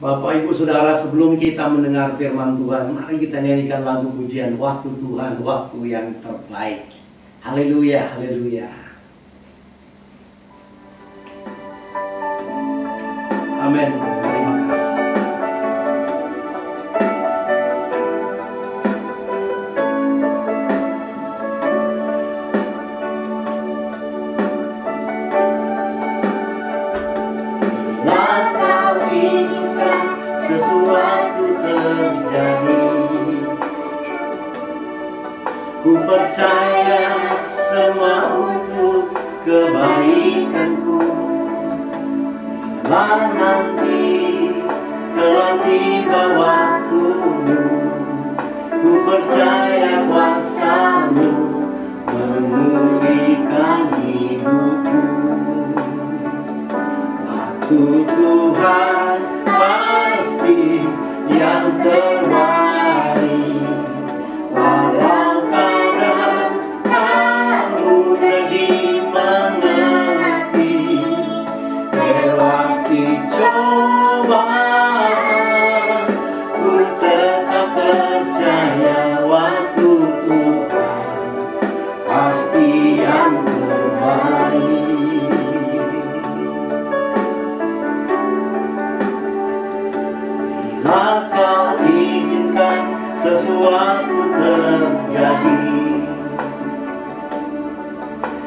Bapak Ibu Saudara, sebelum kita mendengar firman Tuhan, mari kita nyanyikan lagu pujian Waktu Tuhan, Waktu yang Terbaik. Haleluya, haleluya. Amin. Terima kasih. Sesuatu terjadi, ku percaya semua untuk kebaikanku. Bila nanti telah tiba waktumu, ku percaya kuasa-Mu memulihkan hidupku. Waktu Tuhan pasti yang terbaik, walau kadang tak mudah dimengerti. Lewati cobaan, ku tetap percaya waktu Tuhan pasti yang terbaik. Bila Kau izinkan sesuatu terjadi,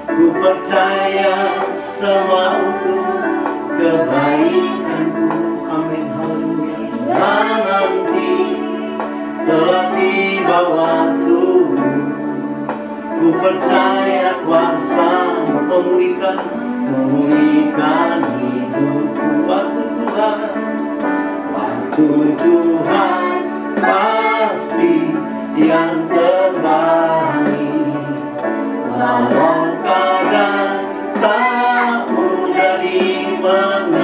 ku percaya semua untuk kebaikanku. Amin, haleluya. Bila nanti telah tiba waktumu, ku percaya kuasa-Mu memulihkan hidupku. Waktu Tuhan, Tuhan pasti yang terbaik, walau kadang tak mudah dimengerti.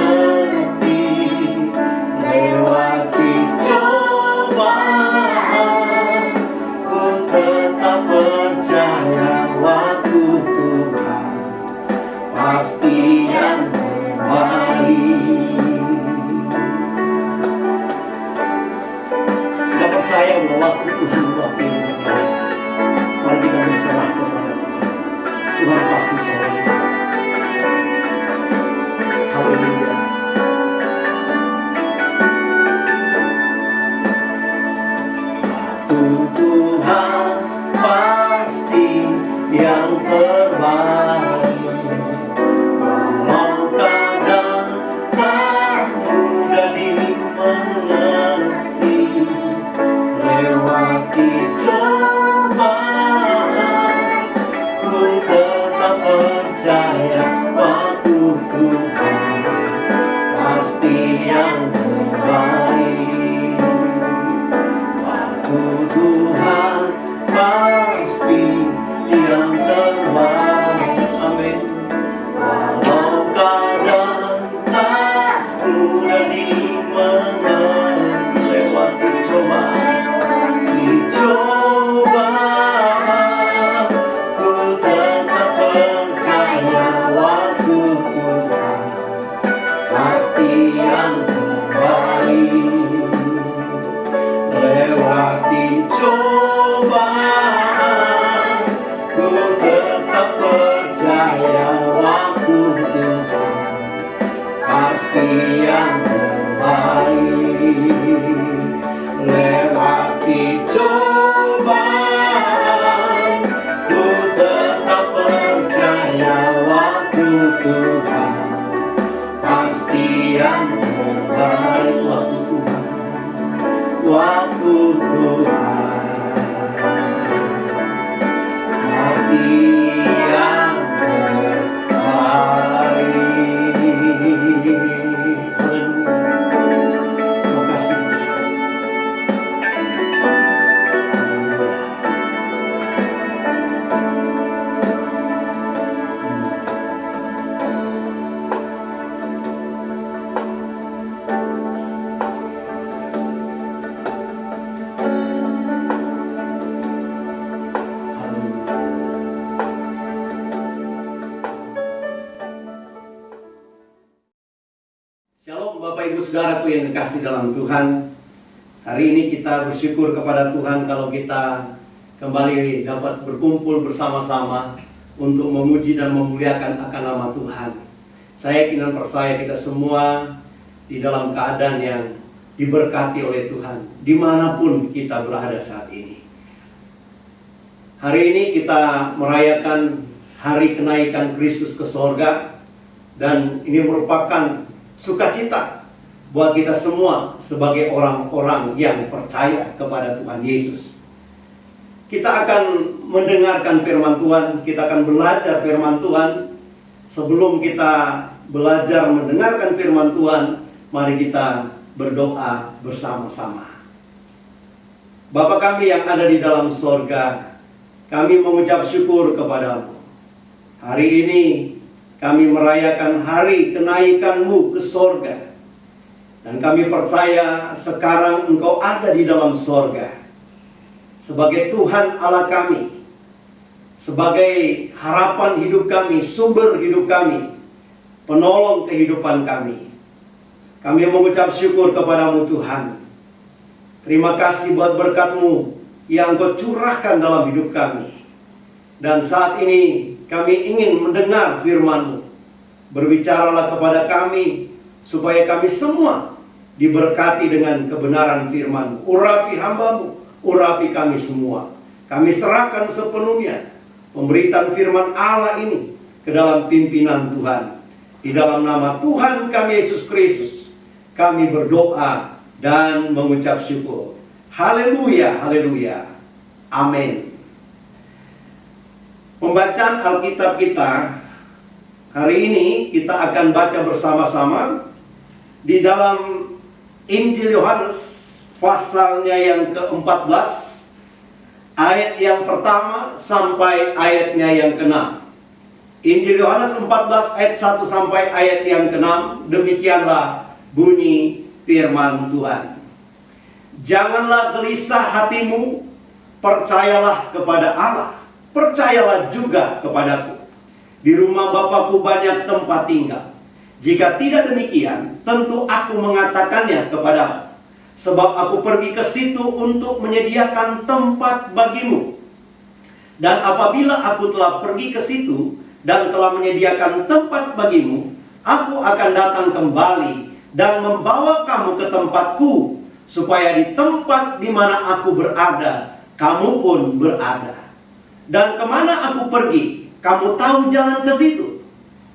Lewati cobaan, ku tetap percaya waktu Tuhan pasti yang terbaik. Percaya bahwa waktu Tuhan waktu yang terbaik. Mari kita berserah kepada Tuhan. Tuhan pasti terbaik. Haleluya. Waktu Tuhan pasti yang terbaik, walau kadang tak mudah dimengerti. Lewati cobaan, ku tetap percaya waktu Tuhan pasti yang terbaik. Waktu Tuhan pasti yang terbaik. Amin. Walau kadang tak mudah dimengerti. Lewati cobaan, ku tetap percaya waktu Tuhan pasti yang terbaik. Lewati cobaan, ku tetap percaya waktu Tuhan pasti yang terbaik. yang terbaik. Waktu Tuhan pasti yang terbaik. Terima kasih. Shalom Bapak Ibu Saudaraku yang dikasih dalam Tuhan. Hari ini kita bersyukur kepada Tuhan kalau kita kembali dapat berkumpul bersama-sama untuk memuji dan memuliakan akan nama Tuhan. Saya yakin dan percaya kita semua di dalam keadaan yang diberkati oleh Tuhan dimanapun kita berada saat ini. Hari ini kita merayakan hari kenaikan Kristus ke sorga, dan ini merupakan sukacita buat kita semua sebagai orang-orang yang percaya kepada Tuhan Yesus. Kita akan mendengarkan firman Tuhan, kita akan belajar firman Tuhan. Sebelum kita belajar mendengarkan firman Tuhan, mari kita berdoa bersama-sama. Bapa kami yang ada di dalam sorga, kami mengucap syukur kepadamu. Hari ini kami merayakan hari kenaikan-Mu ke sorga. Dan kami percaya sekarang Engkau ada di dalam sorga sebagai Tuhan Allah kami, sebagai harapan hidup kami, sumber hidup kami, penolong kehidupan kami. Kami mengucap syukur kepadamu Tuhan. Terima kasih buat berkat-Mu yang Engkau curahkan dalam hidup kami. Dan saat ini kami ingin mendengar firman-Mu. Berbicaralah kepada kami supaya kami semua diberkati dengan kebenaran firman-Mu. Urapi hamba-Mu, urapi kami semua. Kami serahkan sepenuhnya pemberitaan firman Allah ini ke dalam pimpinan Tuhan. Di dalam nama Tuhan kami Yesus Kristus, kami berdoa dan mengucap syukur. Haleluya, haleluya. Amin. Pembacaan Alkitab kita hari ini kita akan baca bersama-sama di dalam Injil Yohanes pasalnya yang ke-14, ayat yang pertama sampai ayatnya yang ke-6. Injil Yohanes 14 ayat 1 sampai ayat yang ke-6. Demikianlah bunyi firman Tuhan. Janganlah gelisah hatimu, percayalah kepada Allah, percayalah juga kepadaku. Di rumah Bapakku banyak tempat tinggal. Jika tidak demikian, tentu aku mengatakannya kepadamu. Sebab aku pergi ke situ untuk menyediakan tempat bagimu. Dan apabila aku telah pergi ke situ dan telah menyediakan tempat bagimu, aku akan datang kembali dan membawa kamu ke tempatku, supaya di tempat di mana aku berada, kamu pun berada. Dan kemana aku pergi, kamu tahu jalan ke situ.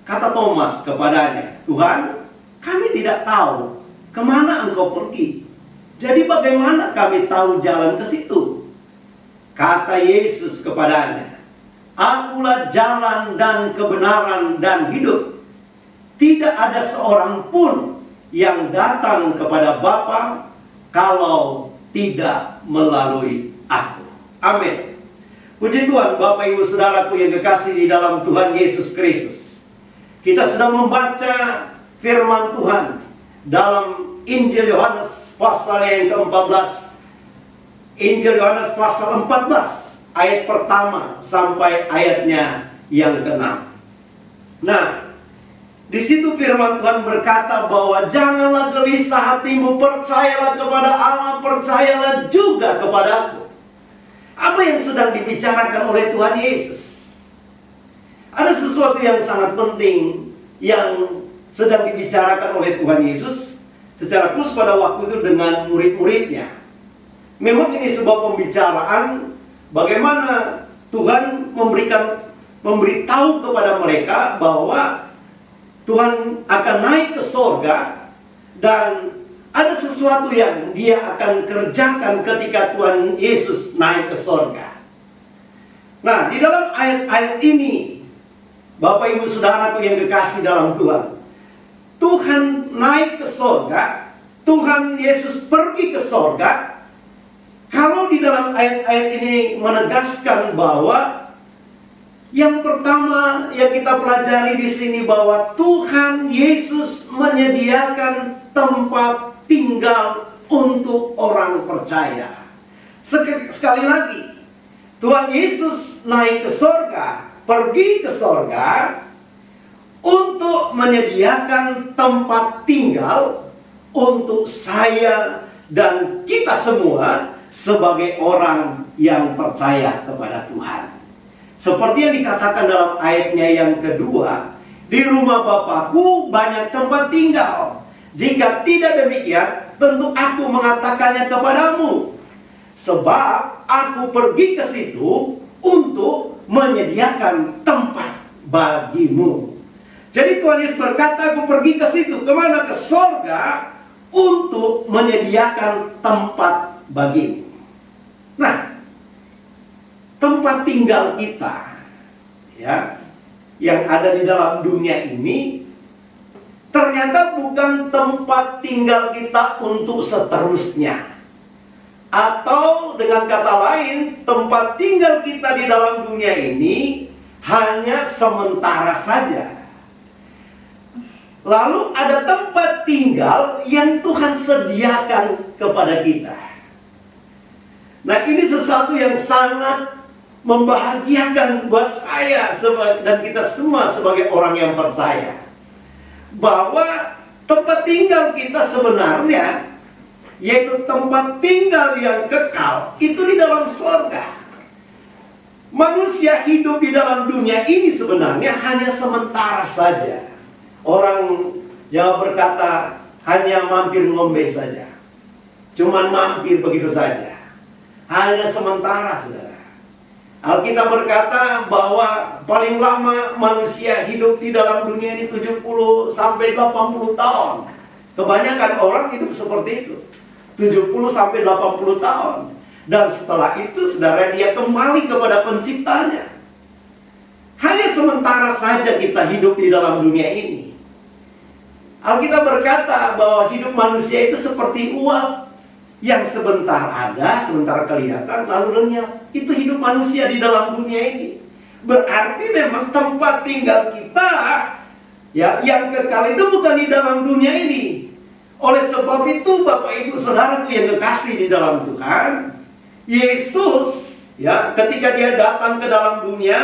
Kata Thomas kepadanya, Tuhan, kami tidak tahu kemana engkau pergi. Jadi bagaimana kami tahu jalan ke situ? Kata Yesus kepadanya, Akulah jalan dan kebenaran dan hidup. Tidak ada seorang pun yang datang kepada Bapa kalau tidak melalui aku. Amin. Puji Tuhan, Bapak Ibu Saudaraku yang kekasih di dalam Tuhan Yesus Kristus. Kita sedang membaca firman Tuhan dalam Injil Yohanes pasal yang ke-14. Injil Yohanes pasal 14 ayat pertama sampai ayatnya yang ke-6. Nah, di situ firman Tuhan berkata bahwa janganlah gelisah hatimu, percayalah kepada Allah, percayalah juga kepadaku. Apa yang sedang dibicarakan oleh Tuhan Yesus? Ada sesuatu yang sangat penting yang sedang dibicarakan oleh Tuhan Yesus secara khusus pada waktu itu dengan murid-muridnya. Memang ini sebuah pembicaraan bagaimana Tuhan memberitahu kepada mereka bahwa Tuhan akan naik ke sorga Dan ada sesuatu yang dia akan kerjakan ketika Tuhan Yesus naik ke sorga. Nah, di dalam ayat-ayat ini, Bapak Ibu Saudaraku yang kekasih dalam Tuhan, Tuhan naik ke sorga, Tuhan Yesus pergi ke sorga. Kalau di dalam ayat-ayat ini menegaskan bahwa yang pertama yang kita pelajari di sini bahwa Tuhan Yesus menyediakan tempat tinggal untuk orang percaya. Sekali lagi, Tuhan Yesus naik ke sorga, pergi ke sorga untuk menyediakan tempat tinggal untuk saya dan kita semua sebagai orang yang percaya kepada Tuhan. Seperti yang dikatakan dalam ayatnya yang kedua, di rumah Bapakku banyak tempat tinggal. Jika tidak demikian, tentu aku mengatakannya kepadamu. Sebab aku pergi ke situ untuk menyediakan tempat bagimu. Jadi Tuhan Yesus berkata, aku pergi ke situ. Kemana? Ke sorga untuk menyediakan tempat bagimu. Nah, tempat tinggal kita, ya, yang ada di dalam dunia ini, ternyata bukan tempat tinggal kita untuk seterusnya. Atau dengan kata lain, tempat tinggal kita di dalam dunia ini hanya sementara saja. Lalu ada tempat tinggal yang Tuhan sediakan kepada kita. Nah, ini sesuatu yang sangat membahagiakan buat saya dan kita semua sebagai orang yang percaya. Bahwa tempat tinggal kita sebenarnya, yaitu tempat tinggal yang kekal, itu di dalam surga. Manusia hidup di dalam dunia ini sebenarnya hanya sementara saja. Orang Jawa berkata, hanya mampir ngombe saja. Cuman mampir begitu saja. Hanya sementara, saudara. Alkitab berkata bahwa paling lama manusia hidup di dalam dunia ini 70 sampai 80 tahun. Kebanyakan orang hidup seperti itu. 70 sampai 80 tahun. Dan setelah itu, saudara, dia kembali kepada penciptanya. Hanya sementara saja kita hidup di dalam dunia ini. Alkitab berkata bahwa hidup manusia itu seperti uap yang sebentar ada, sebentar kelihatan, lalu lenyap. Itu hidup manusia di dalam dunia ini. Berarti memang tempat tinggal kita, ya, yang kekal itu bukan di dalam dunia ini. Oleh sebab itu, Bapak Ibu Saudaraku yang kekasih di dalam Tuhan, Yesus, ya, ketika dia datang ke dalam dunia,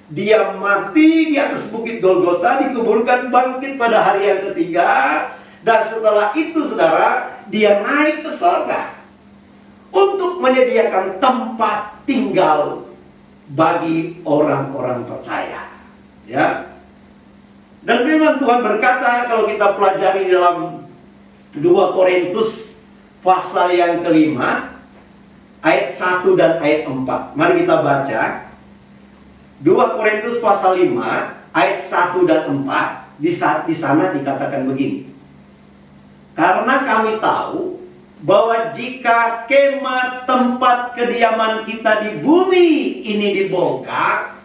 dia mati di atas bukit Golgota, dikuburkan, bangkit pada hari yang ketiga. Dan setelah itu, saudara, dia naik ke surga untuk menyediakan tempat tinggal bagi orang-orang percaya. Ya. Dan memang Tuhan berkata, kalau kita pelajari dalam 2 Korintus pasal yang kelima, ayat 1 dan ayat 4. Mari kita baca. 2 Korintus pasal 5, ayat 1 dan 4. Di sana dikatakan begini. Karena kami tahu bahwa jika kemah tempat kediaman kita di bumi ini dibongkar,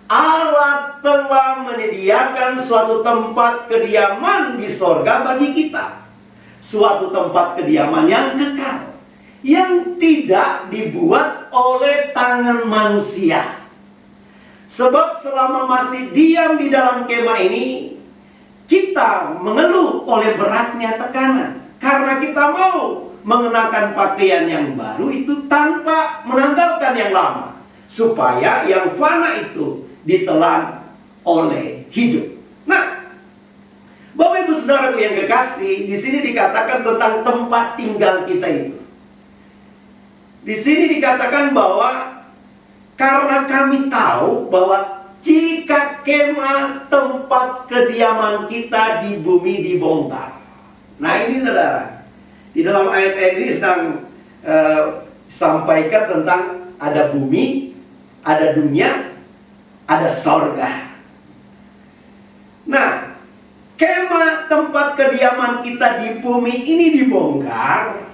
Allah telah menyediakan suatu tempat kediaman di sorga bagi kita. Suatu tempat kediaman yang kekal, yang tidak dibuat oleh tangan manusia. Sebab selama masih diam di dalam kemah ini, kita mengeluh oleh beratnya tekanan. Karena kita mau mengenakan pakaian yang baru itu tanpa menanggalkan yang lama. Supaya yang fana itu ditelan oleh hidup. Nah, Bapak Ibu Saudaraku yang kekasih, di sini dikatakan tentang tempat tinggal kita itu. Di sini dikatakan bahwa karena kami tahu bahwa jika kemah tempat kediaman kita di bumi dibongkar. Nah, ini saudara, di dalam ayat-ayat ini sedang sampaikan tentang ada bumi, ada dunia, ada sorga. Nah, kemah kemah tempat kediaman kita di bumi ini dibongkar,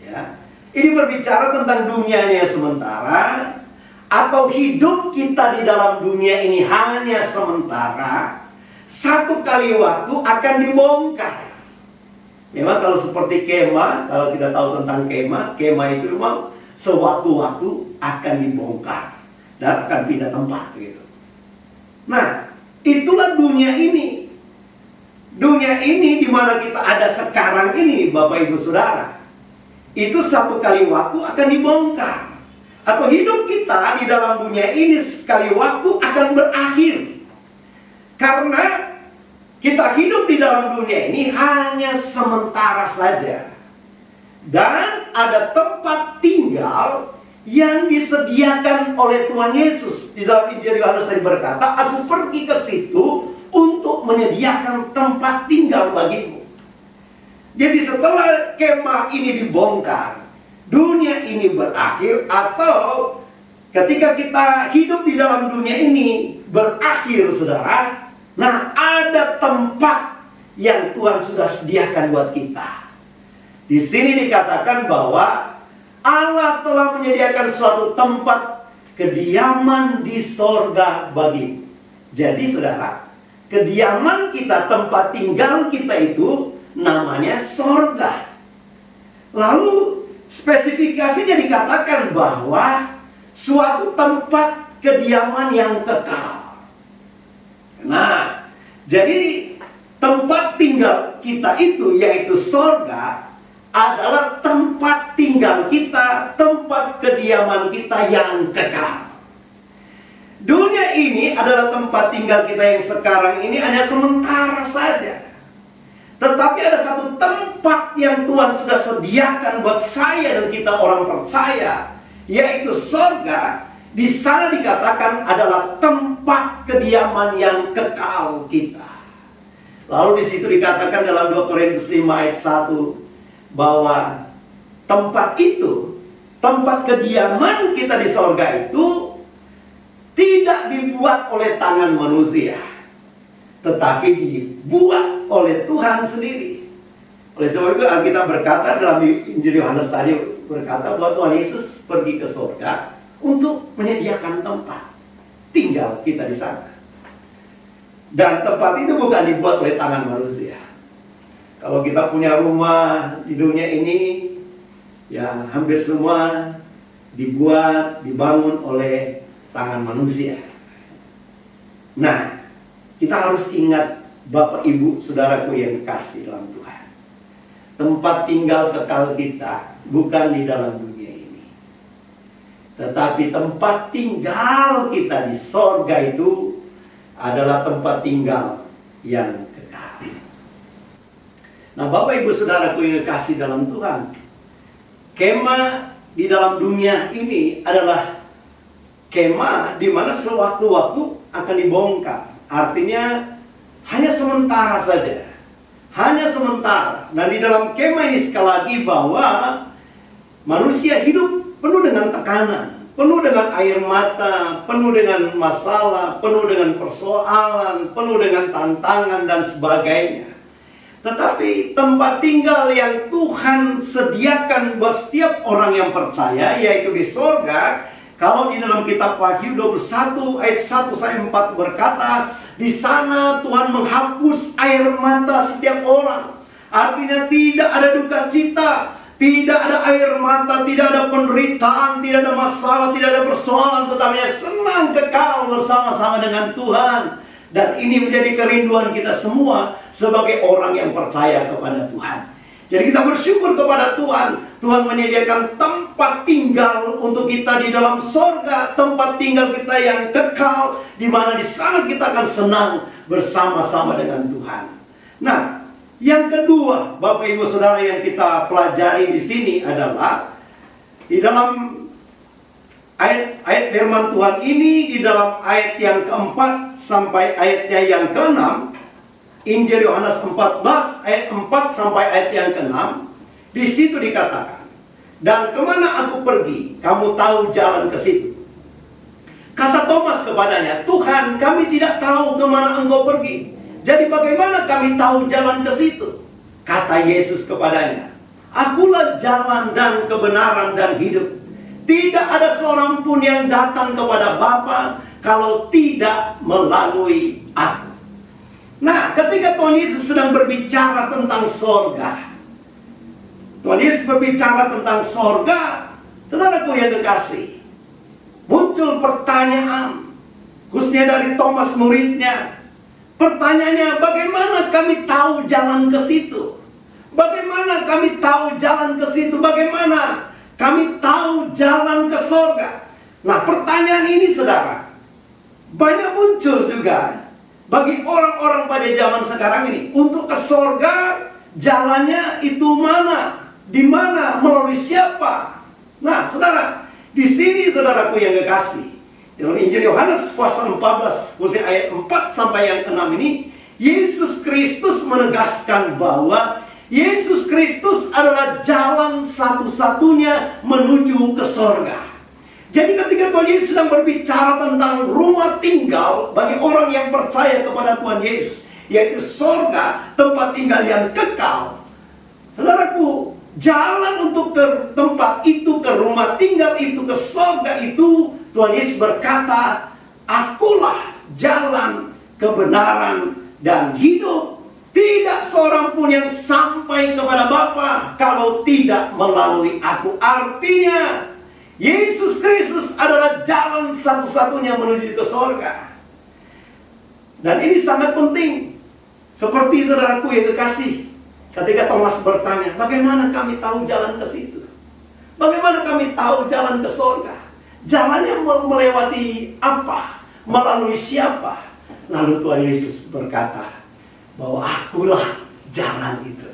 ya, ini berbicara tentang dunia yang sementara, atau hidup kita di dalam dunia ini hanya sementara, satu kali waktu akan dibongkar. Memang kalau seperti kemah, kalau kita tahu tentang kemah, kemah itu memang sewaktu-waktu akan dibongkar dan akan pindah tempat gitu. Nah, itulah dunia ini. Dunia ini di mana kita ada sekarang ini, Bapak Ibu Saudara, itu satu kali waktu akan dibongkar. Atau hidup kita di dalam dunia ini sekali waktu akan berakhir. Karena kita hidup di dalam dunia ini hanya sementara saja. Dan ada tempat tinggal yang disediakan oleh Tuhan Yesus. Di dalam Injil Yohanes tadi berkata, aku pergi ke situ untuk menyediakan tempat tinggal bagimu. Jadi setelah kemah ini dibongkar, dunia ini berakhir, atau ketika kita hidup di dalam dunia ini berakhir, saudara, nah ada tempat yang Tuhan sudah sediakan buat kita. Di sini dikatakan bahwa Allah telah menyediakan suatu tempat kediaman di sorga bagimu. Jadi saudara, kediaman kita, tempat tinggal kita itu namanya sorga. Lalu spesifikasinya dikatakan bahwa suatu tempat kediaman yang kekal. Nah, jadi tempat tinggal kita itu, yaitu sorga, adalah tempat tinggal kita, tempat kediaman kita yang kekal. Dunia ini adalah tempat tinggal kita yang sekarang ini hanya sementara saja. Tetapi ada satu tempat yang Tuhan sudah sediakan buat saya dan kita orang percaya, yaitu sorga. Di sana dikatakan adalah tempat kediaman yang kekal kita. Lalu di situ dikatakan dalam 2 Korintus 5 ayat 1 bahwa tempat itu, tempat kediaman kita di sorga itu tidak dibuat oleh tangan manusia, tetapi dibuat oleh Tuhan sendiri. Oleh sebab itu Alkitab berkata dalam Injil Yohanes tadi berkata bahwa Tuhan Yesus pergi ke sorga untuk menyediakan tempat tinggal kita di sana. Dan tempat itu bukan dibuat oleh tangan manusia. Kalau kita punya rumah di dunia ini, ya hampir semua dibangun oleh tangan manusia. Nah, kita harus ingat, Bapak Ibu Saudaraku yang kasih dalam Tuhan, tempat tinggal kekal kita bukan di dalam dunia ini, tetapi tempat tinggal kita di sorga itu adalah tempat tinggal yang kekal. Nah, Bapak Ibu Saudaraku yang kasih dalam Tuhan, kemah di dalam dunia ini adalah kemah di mana sewaktu-waktu akan dibongkar. Artinya hanya sementara saja, hanya sementara. Dan di dalam kemah ini sekali lagi bahwa manusia hidup penuh dengan tekanan, penuh dengan air mata, penuh dengan masalah, penuh dengan persoalan, penuh dengan tantangan dan sebagainya. Tetapi tempat tinggal yang Tuhan sediakan buat setiap orang yang percaya, yaitu di sorga. Kalau di dalam kitab Wahyu 21 ayat 1 sampai 4 berkata, di sana Tuhan menghapus air mata setiap orang. Artinya tidak ada duka cita, tidak ada air mata, tidak ada penderitaan, tidak ada masalah, tidak ada persoalan, tetapi senang kekal bersama-sama dengan Tuhan. Dan ini menjadi kerinduan kita semua sebagai orang yang percaya kepada Tuhan. Jadi kita bersyukur kepada Tuhan. Tuhan menyediakan tempat tinggal untuk kita di dalam sorga, tempat tinggal kita yang kekal, di mana di sana kita akan senang bersama-sama dengan Tuhan. Nah, yang kedua, Bapak Ibu Saudara yang kita pelajari di sini adalah di dalam ayat firman Tuhan ini, di dalam ayat yang keempat sampai ayatnya yang keenam, Injil Yohanes 14 ayat 4 sampai ayat yang keenam, di situ dikatakan, dan kemana aku pergi, kamu tahu jalan ke situ. Kata Thomas kepadanya, Tuhan, kami tidak tahu kemana engkau pergi. Jadi bagaimana kami tahu jalan ke situ? Kata Yesus kepadanya, "Akulah jalan dan kebenaran dan hidup. Tidak ada seorang pun yang datang kepada Bapa kalau tidak melalui Aku." Nah, ketika Tuhan Yesus sedang berbicara tentang sorga, Tuhan Yesus berbicara tentang sorga, saudaraku yang kekasih, muncul pertanyaan, khususnya dari Thomas muridnya. Pertanyaannya, bagaimana kami tahu jalan ke situ? Bagaimana kami tahu jalan ke situ? Bagaimana kami tahu jalan ke sorga? Nah, pertanyaan ini, saudara, banyak muncul juga bagi orang-orang pada zaman sekarang ini. Untuk ke sorga, jalannya itu mana? Di mana? Melalui siapa? Nah, saudara, di sini saudaraku yang kekasih, dalam Injil Yohanes pasal 14, khususnya ayat 4 sampai yang 6 ini, Yesus Kristus menegaskan bahwa Yesus Kristus adalah jalan satu-satunya menuju ke sorga. Jadi ketika Tuhan Yesus sedang berbicara tentang rumah tinggal bagi orang yang percaya kepada Tuhan Yesus, yaitu sorga, tempat tinggal yang kekal, saudaraku, jalan untuk ke tempat itu, ke rumah tinggal itu, ke sorga itu, Tuhan Yesus berkata, "Akulah jalan, kebenaran, dan hidup. Tidak seorang pun yang sampai kepada Bapa kalau tidak melalui Aku." Artinya, Yesus Kristus adalah jalan satu-satunya menuju ke sorga. Dan ini sangat penting. Seperti saudaraku yang kekasih, ketika Thomas bertanya, bagaimana kami tahu jalan ke situ? Bagaimana kami tahu jalan ke sorga? Jalannya melewati apa? Melalui siapa? Lalu Tuhan Yesus berkata bahwa Akulah jalan itu.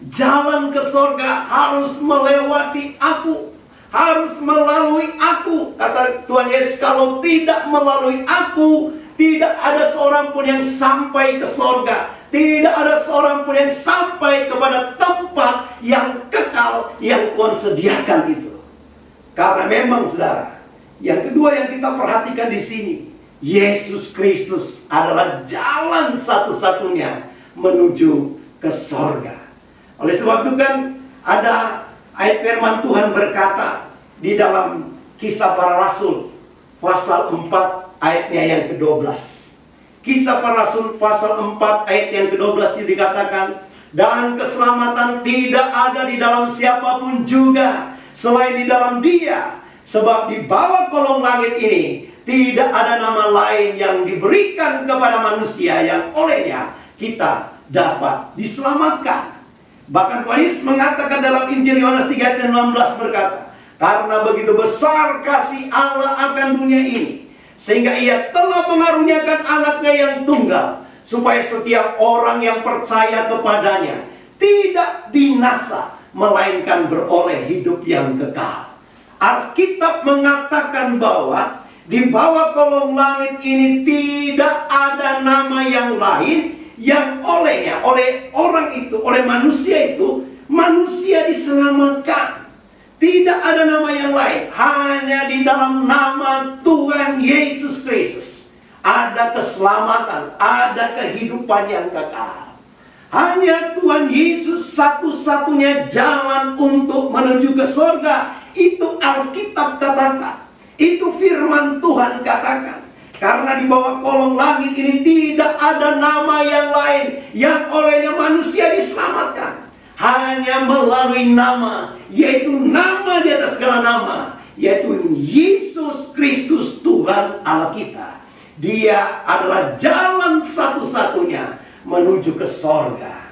Jalan ke sorga harus melewati Aku, harus melalui Aku. Kata Tuhan Yesus, kalau tidak melalui Aku, tidak ada seorang pun yang sampai ke sorga. Tidak ada seorang pun yang sampai kepada tempat yang kekal yang Tuhan sediakan itu. Karena memang saudara, yang kedua yang kita perhatikan di sini, Yesus Kristus adalah jalan satu-satunya menuju ke sorga. Oleh sebab itu kan ada ayat firman Tuhan berkata di dalam Kisah Para Rasul pasal 4 ayatnya yang ke-12. Kisah Para Rasul pasal 4 ayat yang ke-12 itu dikatakan, "Dan keselamatan tidak ada di dalam siapapun juga selain di dalam Dia, sebab di bawah kolong langit ini tidak ada nama lain yang diberikan kepada manusia yang olehnya kita dapat diselamatkan." Bahkan Tuhan Yesus mengatakan dalam Injil Yohanes 3 ayat 16 berkata, "Karena begitu besar kasih Allah akan dunia ini, sehingga Ia telah mengaruniakan anaknya yang tunggal, supaya setiap orang yang percaya kepadanya tidak binasa, melainkan beroleh hidup yang kekal." Alkitab mengatakan bahwa di bawah kolong langit ini tidak ada nama yang lain yang olehnya, oleh orang itu, oleh manusia itu, manusia diselamatkan. Tidak ada nama yang lain, hanya di dalam nama Tuhan Yesus Kristus ada keselamatan, ada kehidupan yang kekal. Hanya Tuhan Yesus satu-satunya jalan untuk menuju ke sorga. Itu Alkitab katakan, itu firman Tuhan katakan. Karena di bawah kolong langit ini tidak ada nama yang lain yang olehnya manusia diselamatkan. Hanya melalui nama, yaitu nama di atas segala nama, yaitu Yesus Kristus Tuhan Allah kita. Dia adalah jalan satu-satunya menuju ke sorga.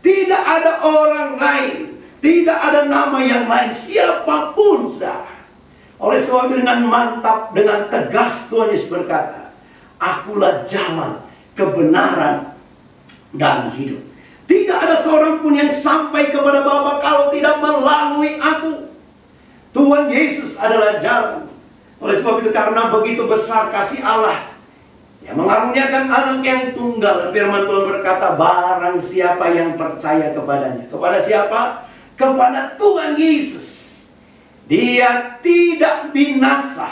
Tidak ada orang lain, tidak ada nama yang lain, siapapun saudara. Oleh sebab itu dengan mantap, dengan tegas Tuhan Yesus berkata, "Akulah jalan, kebenaran, dan hidup. Tidak ada seorang pun yang sampai kepada Bapa kalau tidak melalui Aku." Tuhan Yesus adalah jalan. Oleh sebab itu karena begitu besar kasih Allah yang mengaruniakan anak yang tunggal, firman Tuhan berkata, barang siapa yang percaya kepadanya. Kepada siapa? Kepada Tuhan Yesus. Dia tidak binasa,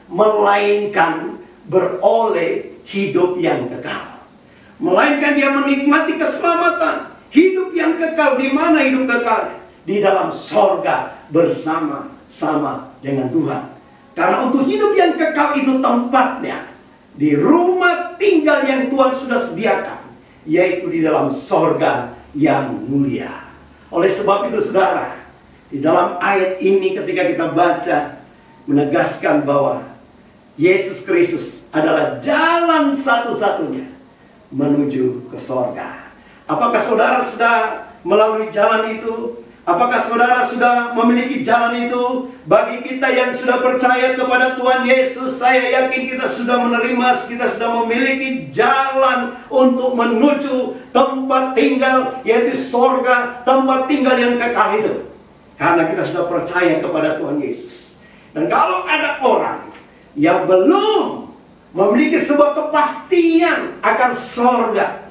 melainkan beroleh hidup yang kekal. melainkan dia menikmati keselamatan, hidup yang kekal. Di mana hidup kekal? Di dalam sorga bersama-sama dengan Tuhan. Karena untuk hidup yang kekal itu tempatnya di rumah tinggal yang Tuhan sudah sediakan, yaitu di dalam sorga yang mulia. Oleh sebab itu saudara, di dalam ayat ini ketika kita baca, menegaskan bahwa Yesus Kristus adalah jalan satu-satunya menuju ke sorga. Apakah saudara sudah melalui jalan itu? Apakah saudara sudah memiliki jalan itu? Bagi kita yang sudah percaya kepada Tuhan Yesus, saya yakin kita sudah menerima, kita sudah memiliki jalan untuk menuju tempat tinggal, yaitu sorga, tempat tinggal yang kekal itu. Karena kita sudah percaya kepada Tuhan Yesus. Dan kalau ada orang yang belum memiliki sebuah kepastian akan sorga,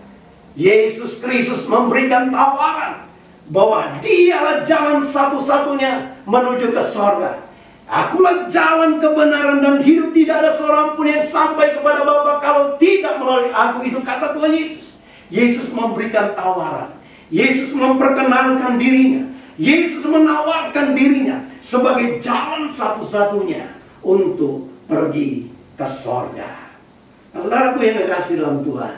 Yesus Kristus memberikan tawaran bahwa dialah jalan satu-satunya menuju ke sorga. Akulah jalan kebenaran dan hidup, tidak ada seorang pun yang sampai kepada Bapa kalau tidak melalui aku. Itu kata Tuhan Yesus. Yesus memberikan tawaran. Yesus memperkenalkan dirinya. Yesus menawarkan dirinya sebagai jalan satu-satunya untuk pergi ke sorga. Nah, saudaraku yang dikasihi dalam Tuhan,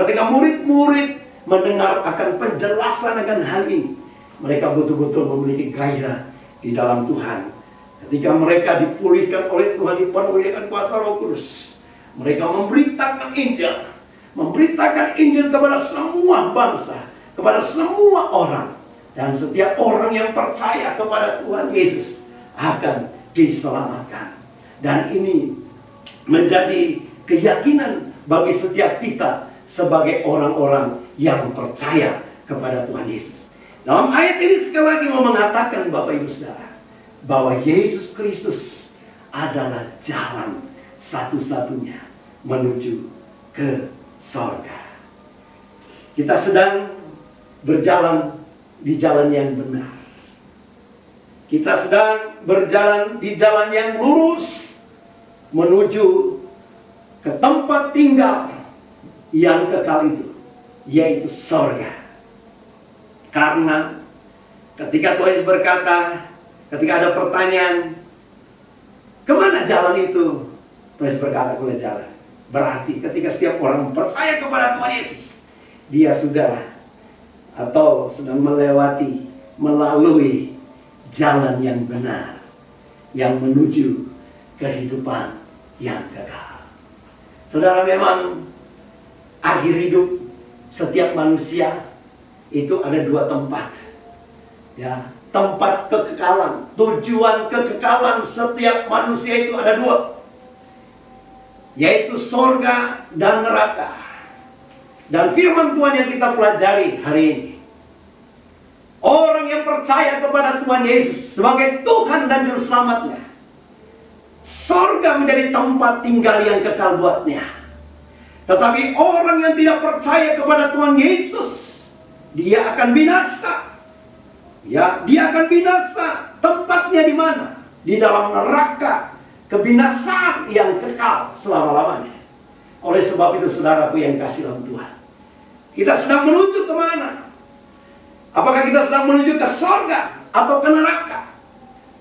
ketika murid-murid mendengar akan penjelasan akan hal ini, mereka betul-betul memiliki gairah di dalam Tuhan. Ketika mereka dipulihkan oleh Tuhan, dipenuhi dengan kuasa Roh Kudus, mereka memberitakan Injil kepada semua bangsa, kepada semua orang. Dan setiap orang yang percaya kepada Tuhan Yesus akan diselamatkan. Dan ini menjadi keyakinan bagi setiap kita sebagai orang-orang yang percaya kepada Tuhan Yesus. Dalam ayat ini sekali lagi mau mengatakan Bapak Ibu Saudara, bahwa Yesus Kristus adalah jalan satu-satunya menuju ke sorga. Kita sedang berjalan di jalan yang benar. Kita sedang berjalan di jalan yang lurus menuju ke tempat tinggal yang kekal itu, yaitu sorga. Karena ketika Tuhan Yesus berkata, ketika ada pertanyaan, kemana jalan itu? Tuhan Yesus berkata, akulah jalan. Berarti ketika setiap orang percaya kepada Tuhan Yesus, dia sudah atau sedang melalui jalan yang benar, yang menuju kehidupan yang kekal. Saudara, memang akhir hidup setiap manusia itu ada dua tempat, ya, tempat kekekalan, tujuan kekekalan setiap manusia itu ada dua, yaitu sorga dan neraka. Dan firman Tuhan yang kita pelajari hari ini, orang yang percaya kepada Tuhan Yesus sebagai Tuhan dan Juru Selamatnya, sorga menjadi tempat tinggal yang kekal buatnya. Tetapi orang yang tidak percaya kepada Tuhan Yesus, dia akan binasa. Ya, dia akan binasa. Tempatnya di mana? Di dalam neraka, kebinasaan yang kekal selama-lamanya. Oleh sebab itu, saudaraku yang kasih dalam Tuhan, kita sedang menuju kemana? Apakah kita sedang menuju ke sorga atau ke neraka?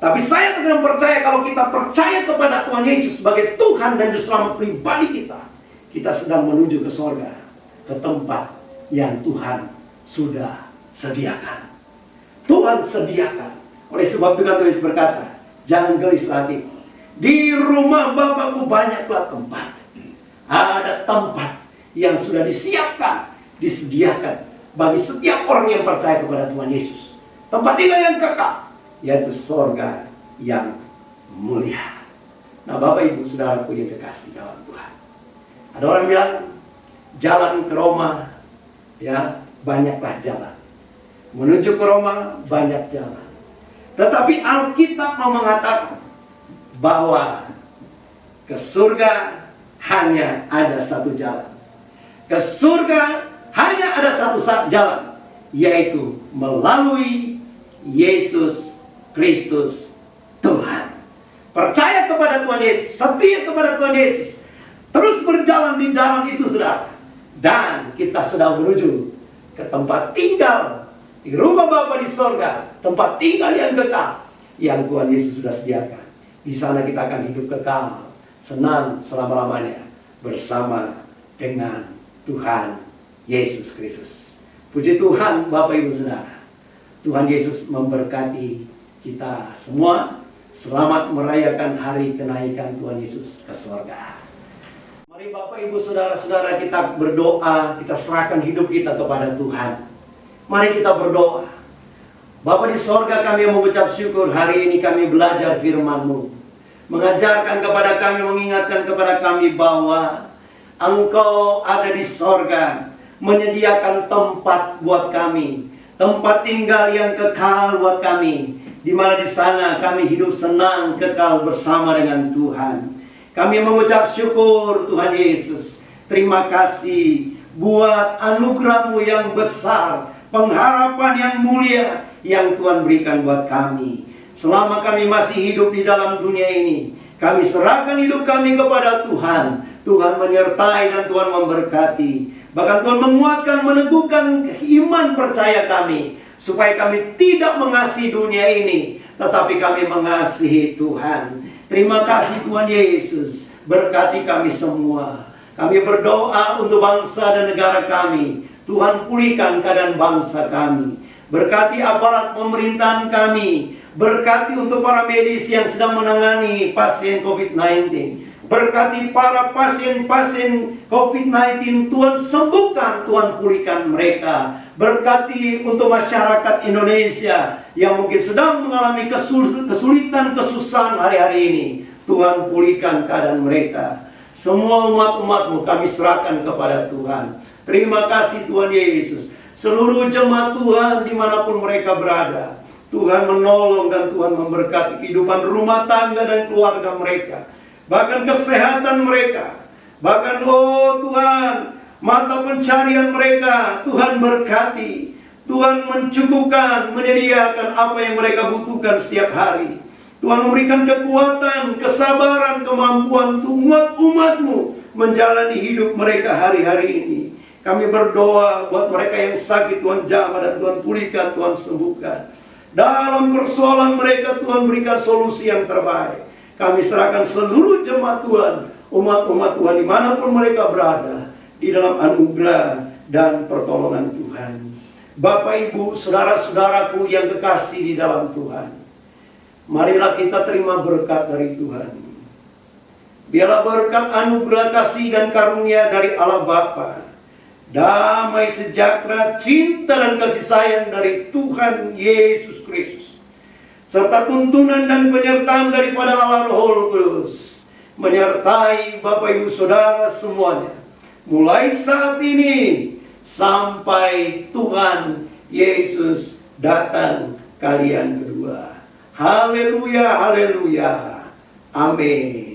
Tapi saya tetap percaya, kalau kita percaya kepada Tuhan Yesus sebagai Tuhan dan Juru Selamat pribadi kita, kita sedang menuju ke sorga, ke tempat yang Tuhan sudah sediakan. Tuhan sediakan. Oleh sebab itu Tuhan Yesus berkata, jangan gelisah hati, di rumah Bapakku banyaklah tempat. Ada tempat yang sudah disiapkan, disediakan bagi setiap orang yang percaya kepada Tuhan Yesus. Tempat tinggal yang kekal, yaitu sorga yang mulia. Nah, Bapak Ibu Saudaraku yang kekasih dalam Tuhan, ada orang bilang jalan ke Roma, ya, banyaklah jalan. Menuju ke Roma banyak jalan. Tetapi Alkitab mau mengatakan bahwa ke surga hanya ada satu jalan. Ke surga hanya ada satu jalan, yaitu melalui Yesus Kristus Tuhan. Percaya kepada Tuhan Yesus, setia kepada Tuhan Yesus, terus berjalan di jalan itu, saudara. Dan kita sedang menuju ke tempat tinggal di rumah Bapa di sorga, tempat tinggal yang kekal yang Tuhan Yesus sudah sediakan. Di sana kita akan hidup kekal, senang selama-lamanya bersama dengan Tuhan Yesus Kristus. Puji Tuhan Bapak Ibu Saudara. Tuhan Yesus memberkati kita semua. Selamat merayakan hari kenaikan Tuhan Yesus ke sorga. Mari Bapak Ibu Saudara-saudara kita berdoa, kita serahkan hidup kita kepada Tuhan. Mari kita berdoa. Bapa di sorga, kami yang mengucap syukur hari ini kami belajar firman-Mu. Mengajarkan kepada kami, mengingatkan kepada kami bahwa Engkau ada di sorga, menyediakan tempat buat kami, tempat tinggal yang kekal buat kami, di mana di sana kami hidup senang kekal bersama dengan Tuhan. Kami mengucap syukur Tuhan Yesus. Terima kasih buat anugerah-Mu yang besar, pengharapan yang mulia yang Tuhan berikan buat kami. Selama kami masih hidup di dalam dunia ini, kami serahkan hidup kami kepada Tuhan. Tuhan menyertai dan Tuhan memberkati. Bahkan Tuhan menguatkan, meneguhkan iman percaya kami, supaya kami tidak mengasihi dunia ini, tetapi kami mengasihi Tuhan. Terima kasih Tuhan Yesus. Berkati kami semua. Kami berdoa untuk bangsa dan negara kami. Tuhan pulihkan keadaan bangsa kami. Berkati aparat pemerintahan kami. Berkati untuk para medis yang sedang menangani pasien COVID-19. Berkati para pasien-pasien COVID-19. Tuhan sembuhkan, Tuhan pulihkan mereka. Berkati untuk masyarakat Indonesia yang mungkin sedang mengalami kesulitan, kesusahan hari-hari ini. Tuhan pulihkan keadaan mereka. Semua umat-umat-Mu kami serahkan kepada Tuhan. Terima kasih Tuhan Yesus. Seluruh jemaat Tuhan dimanapun mereka berada, Tuhan menolong dan Tuhan memberkati kehidupan rumah tangga dan keluarga mereka. Bahkan kesehatan mereka. Bahkan Tuhan, mata pencarian mereka Tuhan berkati. Tuhan mencukupkan, menyediakan apa yang mereka butuhkan setiap hari. Tuhan memberikan kekuatan, kesabaran, kemampuan untuk umat-umat-Mu menjalani hidup mereka hari-hari ini. Kami berdoa buat mereka yang sakit, Tuhan jamah dan Tuhan pulihkan, Tuhan sembuhkan. Dalam persoalan mereka Tuhan berikan solusi yang terbaik. Kami serahkan seluruh jemaat Tuhan, umat-umat Tuhan dimanapun mereka berada, di dalam anugerah dan pertolongan Tuhan. Bapak, Ibu, saudara-saudaraku yang kekasih di dalam Tuhan, marilah kita terima berkat dari Tuhan. Biarlah berkat anugerah kasih dan karunia dari Allah Bapa, damai sejahtera, cinta dan kasih sayang dari Tuhan Yesus Kristus, serta tuntunan dan penyertaan daripada Allah Roh Kudus menyertai Bapak Ibu Saudara semuanya, mulai saat ini sampai Tuhan Yesus datang kalian kedua. Haleluya, haleluya. Amin.